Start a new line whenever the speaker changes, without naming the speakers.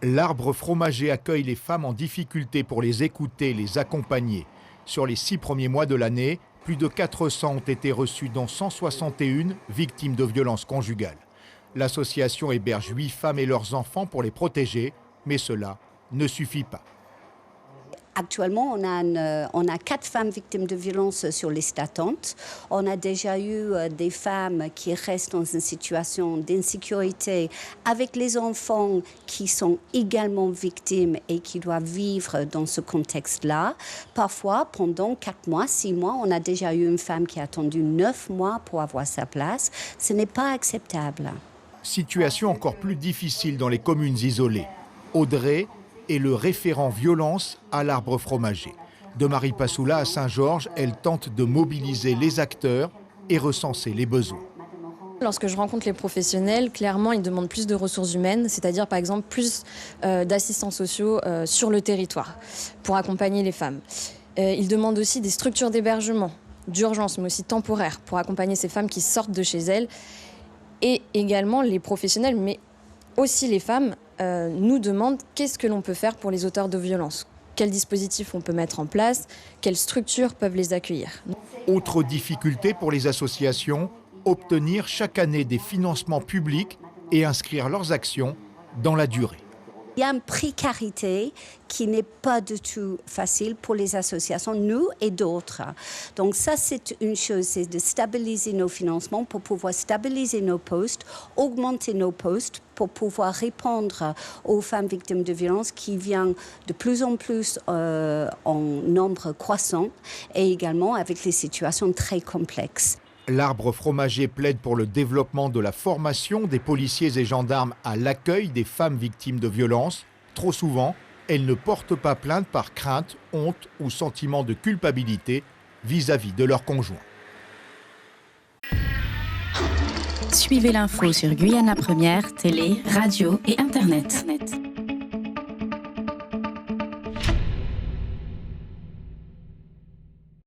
L'Arbre Fromager accueille les femmes en difficulté pour les écouter, les accompagner. Sur les 6 premiers mois de l'année, plus de 400 ont été reçues, dont 161 victimes de violences conjugales. L'association héberge 8 femmes et leurs enfants pour les protéger, mais cela ne suffit pas.
Actuellement, on a 4 femmes victimes de violences sur liste d'attente. On a déjà eu des femmes qui restent dans une situation d'insécurité avec les enfants qui sont également victimes et qui doivent vivre dans ce contexte-là. Parfois, pendant 4 mois, 6 mois, on a déjà eu une femme qui a attendu 9 mois pour avoir sa place. Ce n'est pas acceptable.
Situation encore plus difficile dans les communes isolées. Audrey est le référent violence à l'Arbre Fromager. De Maripasoula à Saint-Georges, elle tente de mobiliser les acteurs et recenser les besoins.
Lorsque je rencontre les professionnels, clairement, ils demandent plus de ressources humaines, c'est-à-dire par exemple plus d'assistants sociaux sur le territoire pour accompagner les femmes. Ils demandent aussi des structures d'hébergement, d'urgence, mais aussi temporaires, pour accompagner ces femmes qui sortent de chez elles. Et également les professionnels, mais aussi les femmes, nous demandent qu'est-ce que l'on peut faire pour les auteurs de violences. Quels dispositifs on peut mettre en place, quelles structures peuvent les accueillir.
Autre difficulté pour les associations, obtenir chaque année des financements publics et inscrire leurs actions dans la durée.
Il y a une précarité qui n'est pas du tout facile pour les associations, nous et d'autres. Donc ça, c'est une chose, c'est de stabiliser nos financements pour pouvoir stabiliser nos postes, augmenter nos postes pour pouvoir répondre aux femmes victimes de violences qui viennent de plus en plus en nombre croissant et également avec les situations très complexes.
L'Arbre Fromager plaide pour le développement de la formation des policiers et gendarmes à l'accueil des femmes victimes de violences. Trop souvent, elles ne portent pas plainte par crainte, honte ou sentiment de culpabilité vis-à-vis de leur conjoint.
Suivez l'info sur Guyana Première, télé, radio et Internet.